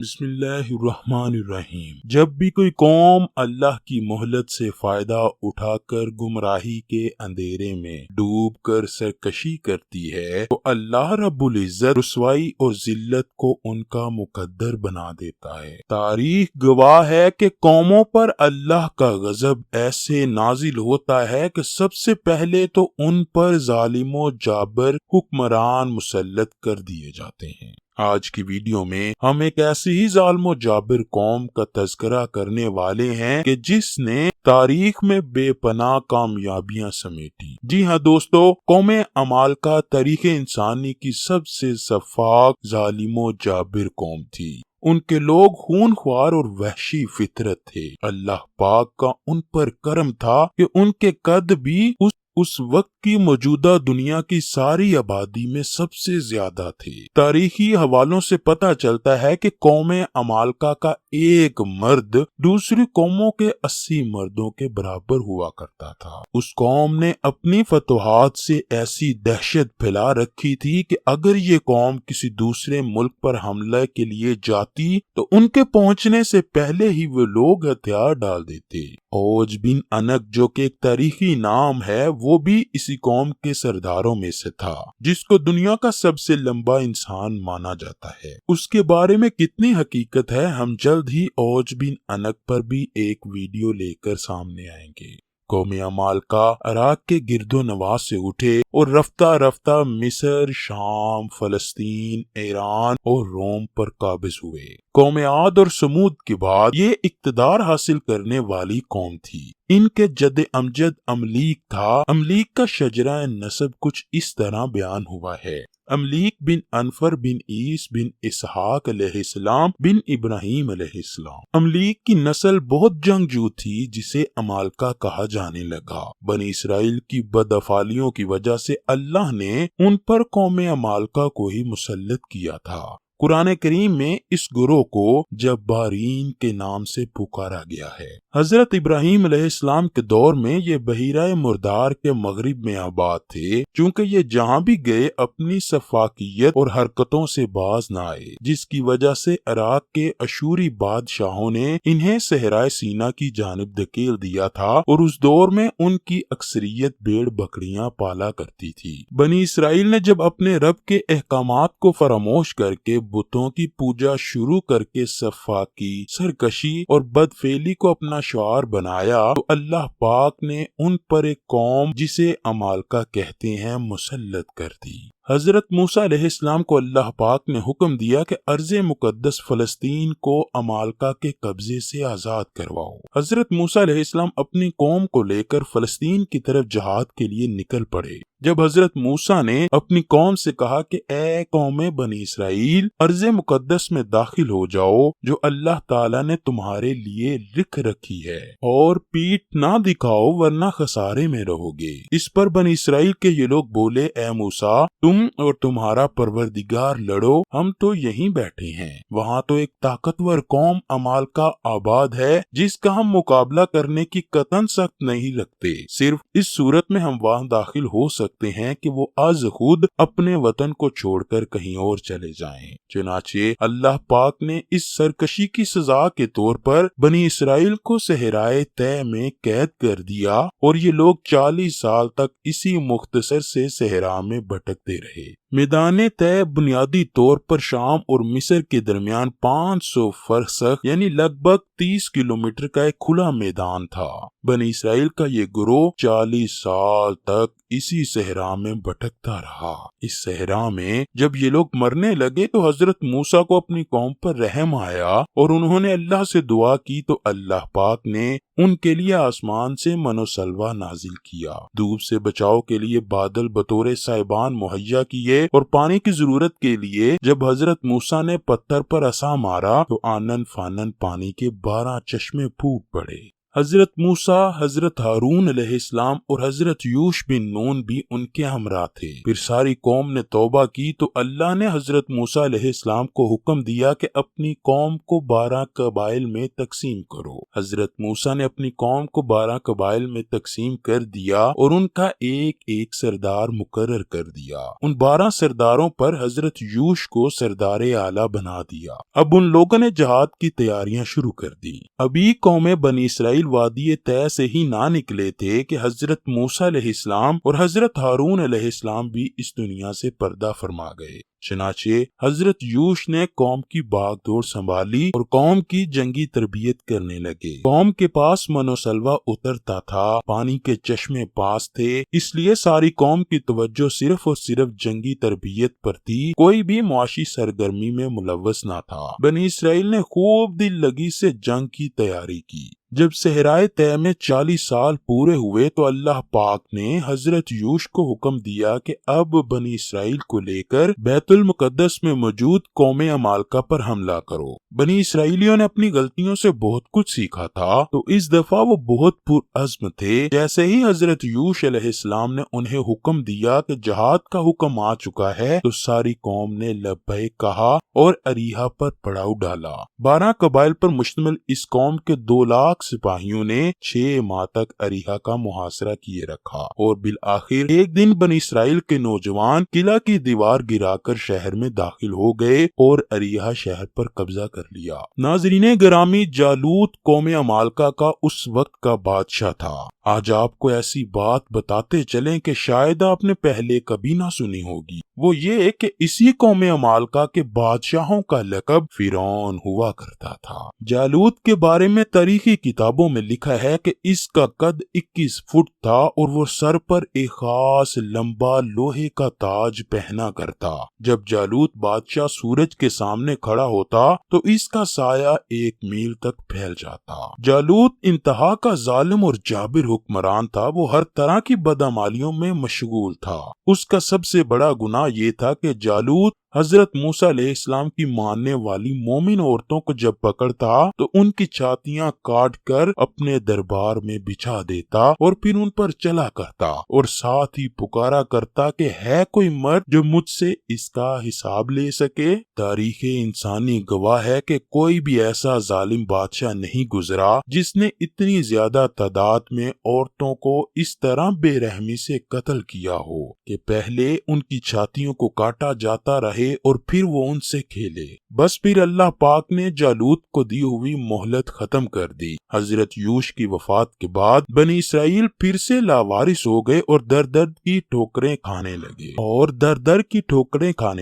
بسم اللہ الرحمن الرحیم۔ جب بھی کوئی قوم اللہ کی مہلت سے فائدہ اٹھا کر گمراہی کے اندھیرے میں ڈوب کر سرکشی کرتی ہے تو اللہ رب العزت رسوائی اور ذلت کو ان کا مقدر بنا دیتا ہے۔ تاریخ گواہ ہے کہ قوموں پر اللہ کا غضب ایسے نازل ہوتا ہے کہ سب سے پہلے تو ان پر ظالم و جابر حکمران مسلط کر دیے جاتے ہیں۔ آج کی ویڈیو میں ہم ایک ایسی ہی ظالم و جابر قوم کا تذکرہ کرنے والے ہیں کہ جس نے تاریخ میں بے پناہ کامیابیاں سمیٹی۔ جی ہاں دوستو، قوم عمالقہ تاریخ انسانی کی سب سے شفاق ظالم و جابر قوم تھی۔ ان کے لوگ خون خوار اور وحشی فطرت تھے۔ اللہ پاک کا ان پر کرم تھا کہ ان کے قد بھی اس وقت کی موجودہ دنیا کی ساری آبادی میں سب سے زیادہ تھے۔ تاریخی حوالوں سے پتہ چلتا ہے کہ قوم عمالقہ کا ایک مرد دوسری قوموں کے 80 مردوں کے برابر ہوا کرتا تھا۔ اس قوم نے اپنی فتوحات سے ایسی دہشت پھیلا رکھی تھی کہ اگر یہ قوم کسی دوسرے ملک پر حملے کے لیے جاتی تو ان کے پہنچنے سے پہلے ہی وہ لوگ ہتھیار ڈال دیتے۔ اوج بن عنق جو کہ ایک تاریخی نام ہے، وہ بھی اسی قوم کے سرداروں میں سے تھا، جس کو دنیا کا سب سے لمبا انسان مانا جاتا ہے۔ اس کے بارے میں کتنی حقیقت ہے، ہم جلد ہی اوج بن عنق پر بھی ایک ویڈیو لے کر سامنے آئیں گے۔ قوم عمالقہ عراق کے گرد و نواح سے اٹھے اور رفتہ رفتہ مصر، شام، فلسطین، ایران اور روم پر قابض ہوئے۔ قوم عاد اور سمود کے بعد یہ اقتدار حاصل کرنے والی قوم تھی۔ ان کے جد امجد املیک تھا۔ املیک کا شجرہ نسب کچھ اس طرح بیان ہوا ہے: املیک بن انفر بن عیس بن اسحاق علیہ السلام بن ابراہیم علیہ السلام۔ املیک کی نسل بہت جنگجو تھی، جسے عمالقہ کہا جانے لگا۔ بنی اسرائیل کی بدافعالیوں کی وجہ سے اللہ نے ان پر قوم عمالقہ کو ہی مسلط کیا تھا۔ قرآن کریم میں اس گروہ کو جبارین کے نام سے پکارا گیا ہے۔ حضرت ابراہیم علیہ السلام کے دور میں یہ بحیرہ مردار کے مغرب میں آباد تھے، چونکہ یہ جہاں بھی گئے اپنی سفاکیت اور حرکتوں سے باز نہ آئے، جس کی وجہ سے عراق کے اشوری بادشاہوں نے انہیں صحرائے سینا کی جانب دھکیل دیا تھا، اور اس دور میں ان کی اکثریت بھیڑ بکریاں پالا کرتی تھی۔ بنی اسرائیل نے جب اپنے رب کے احکامات کو فراموش کر کے بتوں کی پوجا شروع کر کے سفاکی، سرکشی اور بدفعلی کو اپنا شعار بنایا تو اللہ پاک نے ان پر ایک قوم جسے عمالقہ کہتے ہیں مسلط کر دی۔ حضرت موسیٰ علیہ السلام کو اللہ پاک نے حکم دیا کہ ارض مقدس فلسطین کو عمالقہ کے قبضے سے آزاد کرواؤ۔ حضرت موسیٰ علیہ السلام اپنی قوم کو لے کر فلسطین کی طرف جہاد کے لیے نکل پڑے۔ جب حضرت موسیٰ نے اپنی قوم سے کہا کہ اے قوم بنی اسرائیل، ارض مقدس میں داخل ہو جاؤ جو اللہ تعالیٰ نے تمہارے لیے لکھ رکھی ہے، اور پیٹھ نہ دکھاؤ ورنہ خسارے میں رہو گے۔ اس پر بنی اسرائیل کے یہ لوگ بولے، اے موسیٰ، تم اور تمہارا پروردگار لڑو، ہم تو یہیں بیٹھے ہیں۔ وہاں تو ایک طاقتور قوم عمالقہ آباد ہے جس کا ہم مقابلہ کرنے کی قطعاً سخت نہیں رکھتے۔ صرف اس صورت میں ہم وہاں داخل ہو سکتے ہیں کہ وہ از خود اپنے وطن کو چھوڑ کر کہیں اور چلے جائیں۔ چنانچہ اللہ پاک نے اس سرکشی کی سزا کے طور پر بنی اسرائیل کو صحرائے طے میں قید کر دیا، اور یہ لوگ 40 سال تک اسی مختصر سے صحرا میں بھٹکتے رہے۔ میدان طے بنیادی طور پر شام اور مصر کے درمیان 500 فرسخ یعنی لگ بھگ 30 کلومیٹر کا ایک کھلا میدان تھا۔ بنی اسرائیل کا یہ گروہ 40 سال تک اسی صحرا میں بھٹکتا رہا۔ اس صحرا میں جب یہ لوگ مرنے لگے تو حضرت موسیٰ کو اپنی قوم پر رحم آیا، اور انہوں نے اللہ سے دعا کی تو اللہ پاک نے ان کے لیے آسمان سے من و سلوہ نازل کیا، دھوپ سے بچاؤ کے لیے بادل بطور سائبان مہیا کیے، اور پانی کی ضرورت کے لیے جب حضرت موسیٰ نے پتھر پر عصا مارا تو آنن فانن پانی کے 12 چشمے پھوٹ پڑے۔ حضرت موسیٰ، حضرت ہارون علیہ السلام اور حضرت یوش بن نون بھی ان کے ہمراہ تھے۔ پھر ساری قوم نے توبہ کی تو اللہ نے حضرت موسیٰ علیہ السلام کو حکم دیا کہ اپنی قوم کو 12 قبائل میں تقسیم کرو۔ حضرت موسیٰ نے اپنی قوم کو 12 قبائل میں تقسیم کر دیا اور ان کا ایک ایک سردار مقرر کر دیا۔ ان 12 سرداروں پر حضرت یوش کو سردار اعلیٰ بنا دیا۔ اب ان لوگوں نے جہاد کی تیاریاں شروع کر دی۔ ابھی قوم بنی اسرائیل وادی طے سے ہی نہ نکلے تھے کہ حضرت موسیٰ علیہ السلام اور حضرت ہارون علیہ السلام بھی اس دنیا سے پردہ فرما گئے۔ چنانچہ حضرت یوش نے قوم کی باغ دوڑ سنبھالی اور قوم کی جنگی تربیت کرنے لگے۔ قوم کے پاس من و سلوہ اترتا تھا، پانی کے چشمے پاس تھے، اس لیے ساری قوم کی توجہ صرف اور صرف جنگی تربیت پر تھی، کوئی بھی معاشی سرگرمی میں ملوث نہ تھا۔ بنی اسرائیل نے خوب دل لگی سے جنگ کی تیاری کی۔ جب صحرائے طے میں 40 سال پورے ہوئے تو اللہ پاک نے حضرت یوش کو حکم دیا کہ اب بنی اسرائیل کو لے کر بیت المقدس میں موجود قوم عمالقہ پر حملہ کرو۔ بنی اسرائیلیوں نے اپنی غلطیوں سے بہت کچھ سیکھا تھا تو اس دفعہ وہ بہت پرعزم تھے۔ جیسے ہی حضرت یوش علیہ السلام نے انہیں حکم دیا کہ جہاد کا حکم آ چکا ہے تو ساری قوم نے لبیک کہا اور اریحا پر پڑاؤ ڈالا۔ 12 قبائل پر مشتمل اس قوم کے 2 لاکھ سپاہیوں نے 6 ماہ تک اریحا کا محاصرہ کیے رکھا اور بالآخر ایک دن بنی اسرائیل کے نوجوان قلعہ کی دیوار گرا کر شہر میں داخل ہو گئے اور اریحا شہر پر قبضہ کر لیا۔ ناظرین گرامی، جالوت قوم عمالقہ کا اس وقت کا بادشاہ تھا۔ آج آپ کو ایسی بات بتاتے چلیں کہ شاید آپ نے پہلے کبھی نہ سنی ہوگی، وہ یہ کہ اسی قوم عمالقہ کے بادشاہوں کا لقب فرعون ہوا کرتا تھا۔ جالوت کے بارے میں تاریخی کتابوں میں لکھا ہے کہ اس کا قد 21 فٹ تھا اور وہ سر پر ایک خاص لمبا لوہے کا تاج پہنا کرتا۔ جب جالوت بادشاہ سورج کے سامنے کھڑا ہوتا تو اس کا سایہ 1 میل تک پھیل جاتا۔ جالوت انتہا کا ظالم اور جابر حکمران تھا، وہ ہر طرح کی بدعمالیوں میں مشغول تھا۔ اس کا سب سے بڑا گناہ یہ تھا کہ جالوت حضرت موسیٰ علیہ السلام کی ماننے والی مومن عورتوں کو جب پکڑتا تو ان کی چھاتیاں کاٹ کر اپنے دربار میں بچھا دیتا اور پھر ان پر چلا کرتا اور ساتھ ہی پکارا کرتا کہ ہے کوئی مرد جو مجھ سے اس کا حساب لے سکے۔ تاریخ انسانی گواہ ہے کہ کوئی بھی ایسا ظالم بادشاہ نہیں گزرا جس نے اتنی زیادہ تعداد میں عورتوں کو اس طرح بے رحمی سے قتل کیا ہو کہ پہلے ان کی چھاتیوں کو کاٹا جاتا رہے اور پھر وہ ان سے کھیلے۔ بس پھر اللہ پاک نے جالوت کو دی ہوئی مہلت ختم کر دی۔ حضرت یوش کی وفات کے بعد بنی اسرائیل پھر سے لاوارث ہو گئے اور در در کی ٹھوکریں کھانے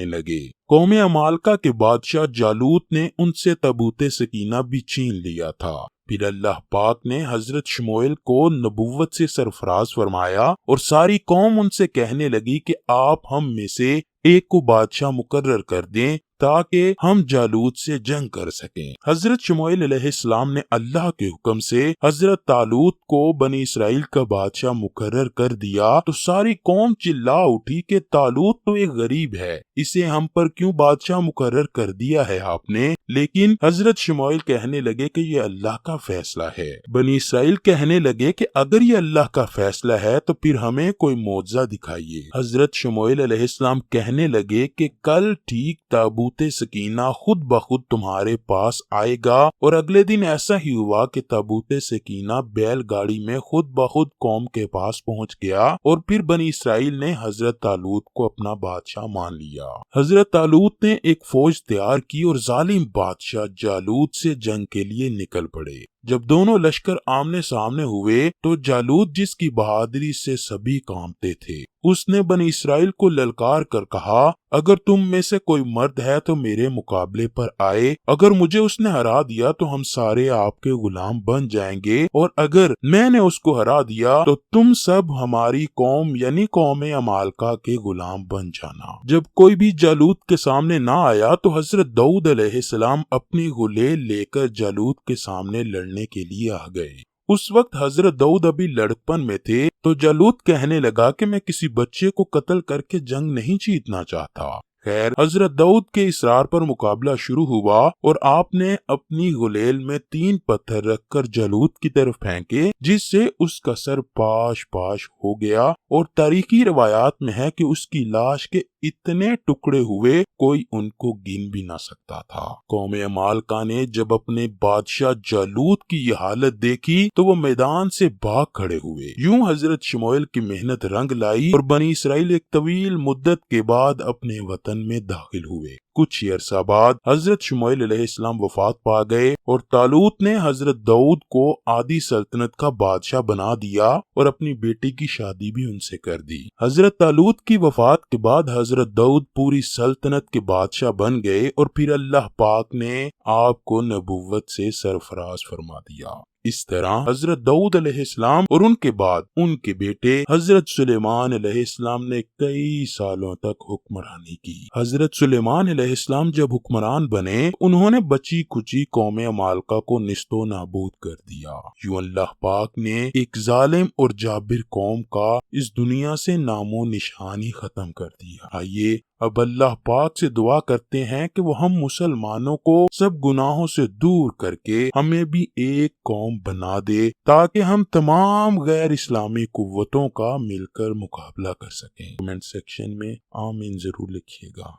لگے۔ قوم عمالقہ کے بادشاہ جالوت نے ان سے تابوت سکینہ بھی چھین لیا تھا۔ پھر اللہ پاک نے حضرت شموئیل کو نبوت سے سرفراز فرمایا اور ساری قوم ان سے کہنے لگی کہ آپ ہم میں سے ایک کو بادشاہ مقرر کر دیں تاکہ ہم جالوت سے جنگ کر سکیں۔ حضرت شموئیل علیہ السلام نے اللہ کے حکم سے حضرت طالوت کو بنی اسرائیل کا بادشاہ مقرر کر دیا تو ساری قوم چلا اٹھی کہ طالوت تو ایک غریب ہے، اسے ہم پر کیوں بادشاہ مقرر کر دیا ہے آپ نے؟ لیکن حضرت شموئیل کہنے لگے کہ یہ اللہ کا فیصلہ ہے۔ بنی اسرائیل کہنے لگے کہ اگر یہ اللہ کا فیصلہ ہے تو پھر ہمیں کوئی معجزہ دکھائیے۔ حضرت شموئیل علیہ السلام کہنے لگے کہ کل ٹھیک تابوت سکینہ خود بخود تمہارے پاس آئے گا، اور اگلے دن ایسا ہی ہوا کہ تابوت سکینہ بیل گاڑی میں خود بخود قوم کے پاس پہنچ گیا اور پھر بنی اسرائیل نے حضرت طالوت کو اپنا بادشاہ مان لیا۔ حضرت طالوت نے ایک فوج تیار کی اور ظالم بادشاہ جالوت سے جنگ کے لیے نکل پڑے۔ جب دونوں لشکر آمنے سامنے ہوئے تو جالوت، جس کی بہادری سے سبھی کانپتے تھے، اس نے بنی اسرائیل کو للکار کر کہا، اگر تم میں سے کوئی مرد ہے تو میرے مقابلے پر آئے، اگر مجھے اس نے ہرا دیا تو ہم سارے آپ کے غلام بن جائیں گے، اور اگر میں نے اس کو ہرا دیا تو تم سب ہماری قوم یعنی قوم عمالقہ کے غلام بن جانا۔ جب کوئی بھی جالوت کے سامنے نہ آیا تو حضرت داؤد علیہ السلام اپنی غلیل لے کر جالوت کے سامنے لڑنے کے لیے آ گئے۔ اس وقت حضرت داؤد ابھی لڑکپن میں تھے تو جالوت کہنے لگا کہ میں کسی بچے کو قتل کر کے جنگ نہیں جیتنا چاہتا۔ خیر حضرت داؤد کے اصرار پر مقابلہ شروع ہوا اور آپ نے اپنی غلیل میں 3 پتھر رکھ کر جالوت کی طرف پھینکے، جس سے اس کا سر پاش پاش ہو گیا، اور تاریخی روایات میں ہے کہ اس کی لاش کے اتنے ٹکڑے ہوئے کوئی ان کو گن بھی نہ سکتا تھا۔ قوم عمالقہ نے جب اپنے بادشاہ جالوت کی یہ حالت دیکھی تو وہ میدان سے بھاگ کھڑے ہوئے۔ یوں حضرت شموئیل کی محنت رنگ لائی اور بنی اسرائیل ایک طویل مدت کے بعد اپنے وطن میں داخل ہوئے۔ کچھ ہی عرصہ بعد حضرت شموئیل علیہ السلام وفات پا گئے اور طالوت نے حضرت داؤد کو آدھی سلطنت کا بادشاہ بنا دیا اور اپنی بیٹی کی شادی بھی ان سے کر دی۔ حضرت طالوت کی وفات کے بعد حضرت داؤد پوری سلطنت کے بادشاہ بن گئے اور پھر اللہ پاک نے آپ کو نبوت سے سرفراز فرما دیا۔ اس طرح حضرت داؤد علیہ السلام اور ان کے بعد ان کے بیٹے حضرت سلیمان علیہ السلام نے کئی سالوں تک حکمرانی کی۔ حضرت سلیمان علیہ السلام جب حکمران بنے، انہوں نے بچی کچی قوم عمالقہ کو نیست و نابود کر دیا۔ یوں اللہ پاک نے ایک ظالم اور جابر قوم کا اس دنیا سے نام و نشان ہی ختم کر دیا۔ آئیے اب اللہ پاک سے دعا کرتے ہیں کہ وہ ہم مسلمانوں کو سب گناہوں سے دور کر کے ہمیں بھی ایک قوم بنا دے، تاکہ ہم تمام غیر اسلامی قوتوں کا مل کر مقابلہ کر سکیں۔ کمنٹ سیکشن میں آمین ضرور لکھیے گا۔